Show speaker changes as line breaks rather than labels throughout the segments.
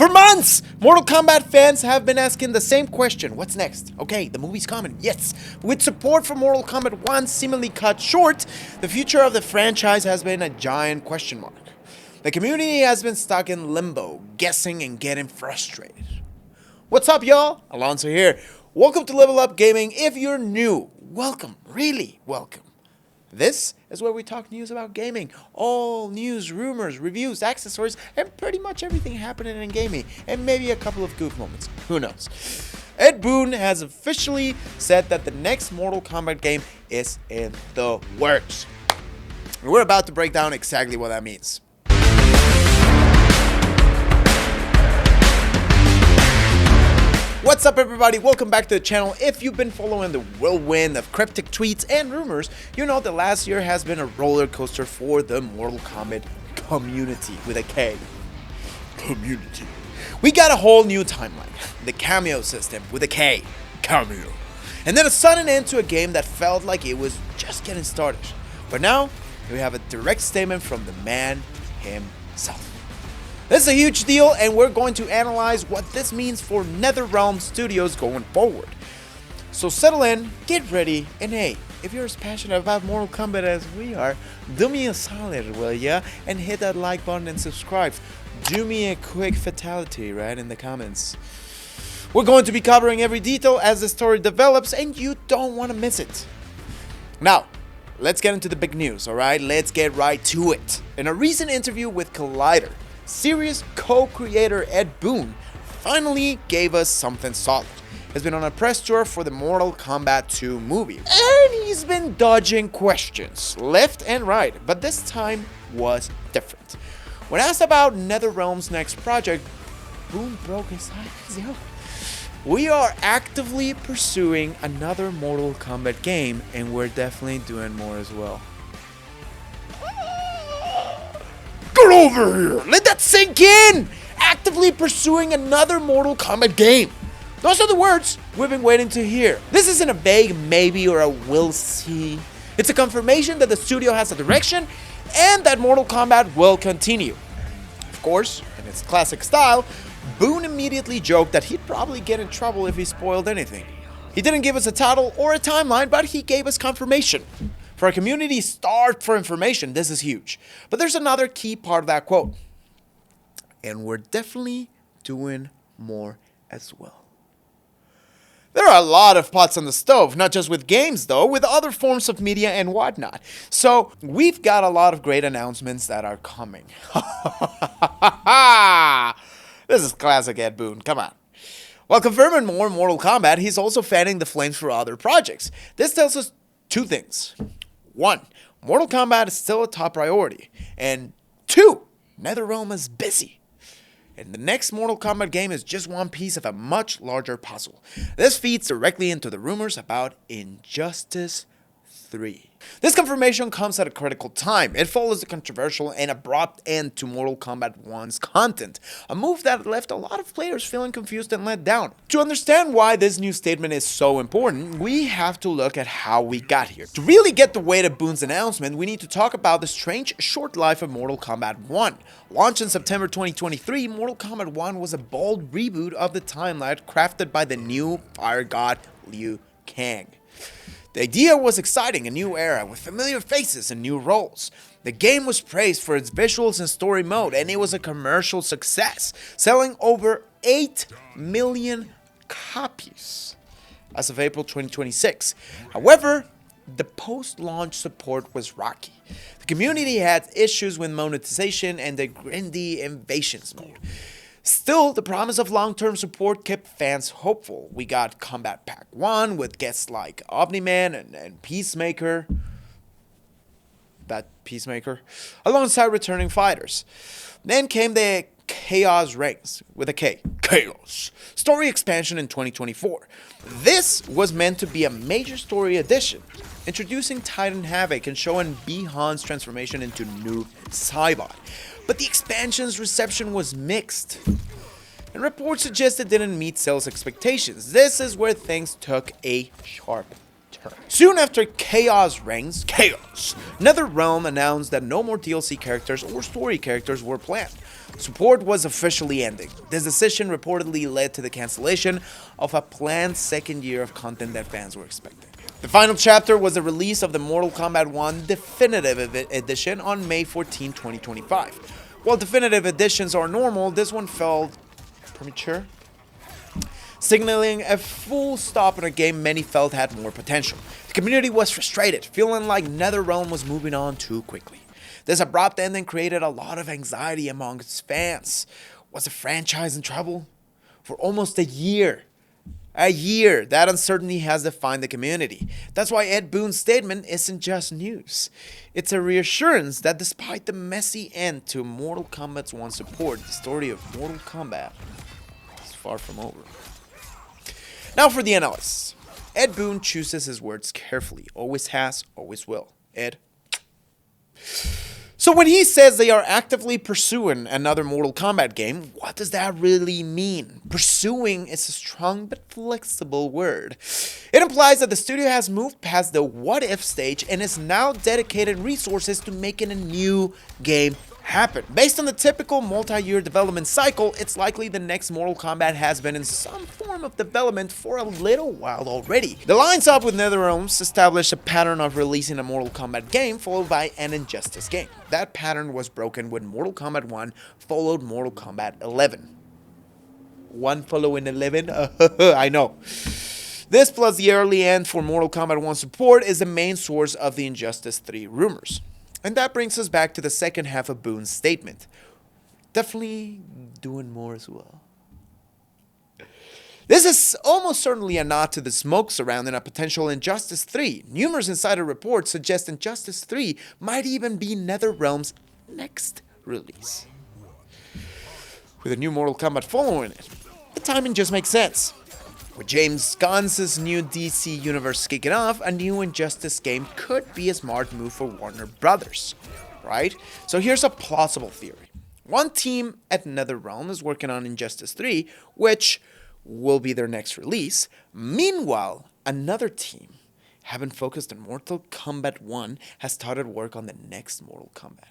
For months, Mortal Kombat fans have been asking the same question. What's next? Okay, the movie's coming, yes. With support for Mortal Kombat 1 seemingly cut short, the future of the franchise has been a giant question mark. The community has been stuck in limbo, guessing and getting frustrated. What's up, y'all? Alonso here. Welcome to Level Up Gaming. If you're new, welcome, really welcome. This is where we talk news about gaming. All news, rumors, reviews, accessories, and pretty much everything happening in gaming. And maybe a couple of goof moments. Who knows? Ed Boon has officially said that the next Mortal Kombat game is in the works. We're about to break down exactly what that means. What's up, everybody? Welcome back to the channel. If you've been following the whirlwind of cryptic tweets and rumors, you know that last year has been a roller coaster for the Mortal Kombat community with a K. Community. We got a whole new timeline, the cameo system with a K. Cameo. And then a sudden end to a game that felt like it was just getting started. But now, we have a direct statement from the man himself. This is a huge deal, and we're going to analyze what this means for NetherRealm Studios going forward. So settle in, get ready, and hey, if you're as passionate about Mortal Kombat as we are, do me a solid, will ya? And hit that like button and subscribe. Do me a quick fatality right in the comments. We're going to be covering every detail as the story develops, and you don't want to miss it. Now, let's get into the big news, alright? Let's get right to it. In a recent interview with Collider, series co-creator Ed Boon finally gave us something solid. He's been on a press tour for the Mortal Kombat 2 movie, and he's been dodging questions left and right, but this time was different. When asked about NetherRealm's next project, Boon broke his silence. Yo, we are actively pursuing another Mortal Kombat game, and we're definitely doing more as well. Get over here! Let that sink in! Actively pursuing another Mortal Kombat game. Those are the words we've been waiting to hear. This isn't a vague maybe or a we'll see. It's a confirmation that the studio has a direction and that Mortal Kombat will continue. Of course, in its classic style, Boon immediately joked that he'd probably get in trouble if he spoiled anything. He didn't give us a title or a timeline, but he gave us confirmation. For a community starved for information, this is huge. But there's another key part of that quote. And we're definitely doing more as well. There are a lot of pots on the stove, not just with games though, with other forms of media and whatnot. So we've got a lot of great announcements that are coming. This is classic Ed Boon, come on. While confirming more Mortal Kombat, he's also fanning the flames for other projects. This tells us two things. One, Mortal Kombat is still a top priority. And two, NetherRealm is busy. And the next Mortal Kombat game is just one piece of a much larger puzzle. This feeds directly into the rumors about Injustice 3. This confirmation comes at a critical time. It follows the controversial and abrupt end to Mortal Kombat 1's content, a move that left a lot of players feeling confused and let down. To understand why this new statement is so important, we have to look at how we got here. To really get the weight of Boon's announcement, we need to talk about the strange short life of Mortal Kombat 1. Launched in September 2023, Mortal Kombat 1 was a bold reboot of the timeline crafted by the new fire god Liu Kang. The idea was exciting, a new era with familiar faces and new roles. The game was praised for its visuals and story mode, and it was a commercial success, selling over 8 million copies as of April 2026. However, the post-launch support was rocky. The community had issues with monetization and the grindy invasions mode. Still, the promise of long-term support kept fans hopeful. We got Combat Pack 1 with guests like Omni-Man and Peacemaker. That Peacemaker. Alongside returning fighters. Then came the Chaos Reigns with a K. Chaos. Story expansion in 2024. This was meant to be a major story addition, introducing Titan Havoc and showing Bi-Han's transformation into new Cybot. But the expansion's reception was mixed, and reports suggest it didn't meet sales expectations. This is where things took a sharp turn. Soon after Chaos Reigns, NetherRealm announced that no more DLC characters or story characters were planned. support was officially ending. This decision reportedly led to the cancellation of a planned second year of content that fans were expecting. The final chapter was the release of the Mortal Kombat 1 Definitive Edition on May 14, 2025. While definitive editions are normal, this one felt premature, signaling a full stop in a game many felt had more potential. The community was frustrated, feeling like NetherRealm was moving on too quickly. This abrupt ending created a lot of anxiety among its fans. Was the franchise in trouble? For almost a year, that uncertainty has defined the community. That's why Ed Boon's statement isn't just news. It's a reassurance that despite the messy end to Mortal Kombat 1 support, the story of Mortal Kombat is far from over. Now for the analysts. Ed Boon chooses his words carefully. Always has, always will. Ed. So when he says they are actively pursuing another Mortal Kombat game, what does that really mean? Pursuing is a strong but flexible word. It implies that the studio has moved past the what-if stage and is now dedicating resources to making a new game happen. Based on the typical multi-year development cycle, it's likely the next Mortal Kombat has been in some form of development for a little while already. The lines up with NetherRealms established a pattern of releasing a Mortal Kombat game followed by an Injustice game. That pattern was broken when Mortal Kombat 1 followed Mortal Kombat 11. 1 following 11? I know. This plus the early end for Mortal Kombat 1 support is the main source of the Injustice 3 rumors. And that brings us back to the second half of Boon's statement. Definitely doing more as well. This is almost certainly a nod to the smoke surrounding a potential Injustice 3. Numerous insider reports suggest Injustice 3 might even be NetherRealm's next release. With a new Mortal Kombat following it, the timing just makes sense. With James Gunn's new DC universe kicking off, a new Injustice game could be a smart move for Warner Brothers, right? So here's a plausible theory. One team at NetherRealm is working on Injustice 3, which will be their next release. Meanwhile, another team, having focused on Mortal Kombat 1, has started work on the next Mortal Kombat.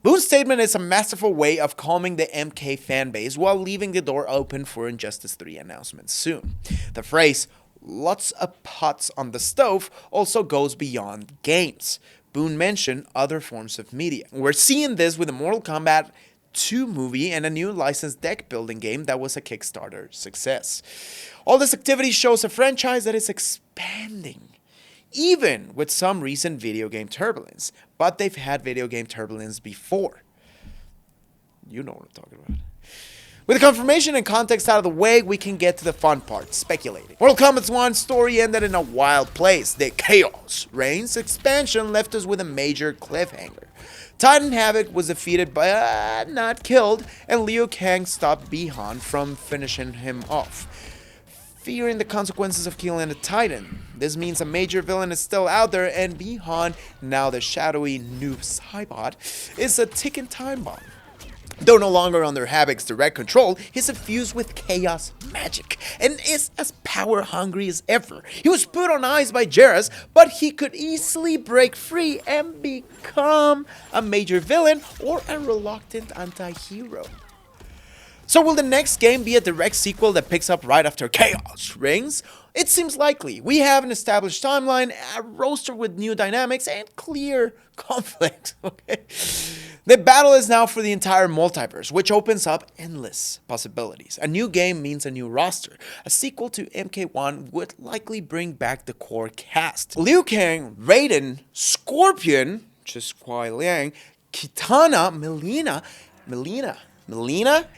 Boon's statement is a masterful way of calming the MK fanbase while leaving the door open for Injustice 3 announcements soon. The phrase, lots of pots on the stove, also goes beyond games. Boon mentioned other forms of media. We're seeing this with the Mortal Kombat 2 movie and a new licensed deck building game that was a Kickstarter success. All this activity shows a franchise that is expanding, even with some recent video game turbulence. But they've had video game turbulence before. You know what I'm talking about. With the confirmation and context out of the way, we can get to the fun part, speculating. Mortal Kombat 1's story ended in a wild place. The Chaos Reigns expansion left us with a major cliffhanger. Titan Havoc was defeated but not killed, and Liu Kang stopped Bi-Han from finishing him off, fearing the consequences of killing a Titan. This means a major villain is still out there, and Bi-Han, now the shadowy noob Cybot, is a ticking time bomb. Though no longer under Havoc's direct control, he's infused with chaos magic and is as power-hungry as ever. He was put on ice by Jairus, but he could easily break free and become a major villain or a reluctant anti-hero. So will the next game be a direct sequel that picks up right after Chaos Reigns? It seems likely. We have an established timeline, a roster with new dynamics, and clear conflict. Okay? The battle is now for the entire multiverse, which opens up endless possibilities. A new game means a new roster. A sequel to MK1 would likely bring back the core cast. Liu Kang, Raiden, Scorpion, which is Kuai Liang, Kitana, Melina,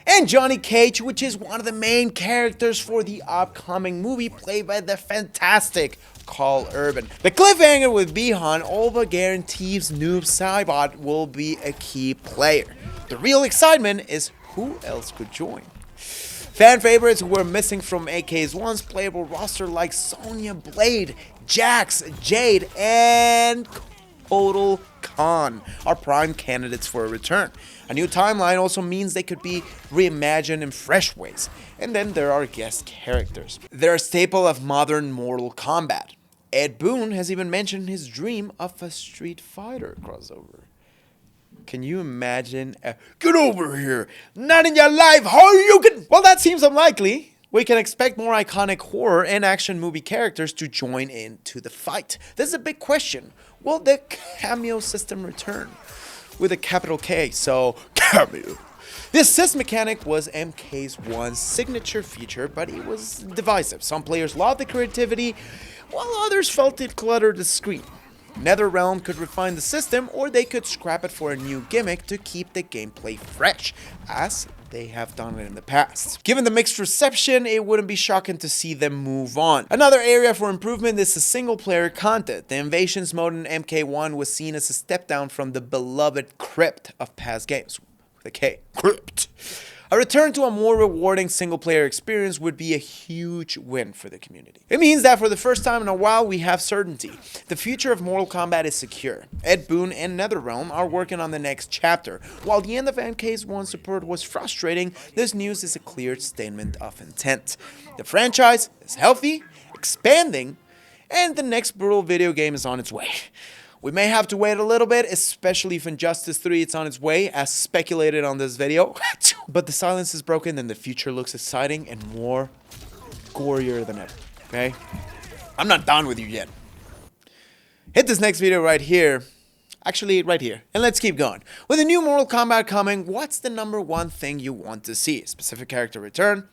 and Johnny Cage, which is one of the main characters for the upcoming movie played by the fantastic Carl Urban. The cliffhanger with Bi-Han all but guarantees Noob Saibot will be a key player. The real excitement is who else could join. Fan favorites who were missing from AK's once playable roster like Sonya Blade, Jax, Jade, and Total Khan are prime candidates for a return. A new timeline also means they could be reimagined in fresh ways. And then there are guest characters. They're a staple of modern Mortal Kombat. Ed Boon has even mentioned his dream of a Street Fighter crossover. Can you imagine? Get over here! Not in your life! How you can? Well, that seems unlikely. We can expect more iconic horror and action movie characters to join into the fight. This is a big question. Will the cameo system return? With a capital K, so cameo. The assist mechanic was MK's one signature feature, but it was divisive. Some players loved the creativity, while others felt it cluttered the screen. NetherRealm could refine the system, or they could scrap it for a new gimmick to keep the gameplay fresh, as they have done it in the past. Given the mixed reception, it wouldn't be shocking to see them move on. Another area for improvement is the single-player content. The Invasions mode in MK1 was seen as a step down from the beloved Crypt of past games. With a K. Crypt. A return to a more rewarding single-player experience would be a huge win for the community. It means that for the first time in a while, we have certainty. The future of Mortal Kombat is secure. Ed Boon and NetherRealm are working on the next chapter. While the end of MK's one support was frustrating, this news is a clear statement of intent. The franchise is healthy, expanding, and the next brutal video game is on its way. We may have to wait a little bit, especially if Injustice 3 is on its way, as speculated on this video. But the silence is broken and the future looks exciting and more gorier than ever, okay? I'm not done with you yet. Hit this next video right here. Actually, right here. And let's keep going. With a new Mortal Kombat coming, what's the #1 thing you want to see? Specific character return?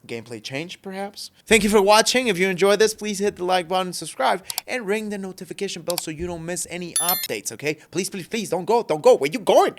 Gameplay change, perhaps? Thank you for watching. If you enjoyed this, please hit the like button, subscribe, and ring the notification bell so you don't miss any updates, okay? Please, please, please, don't go. Where you going?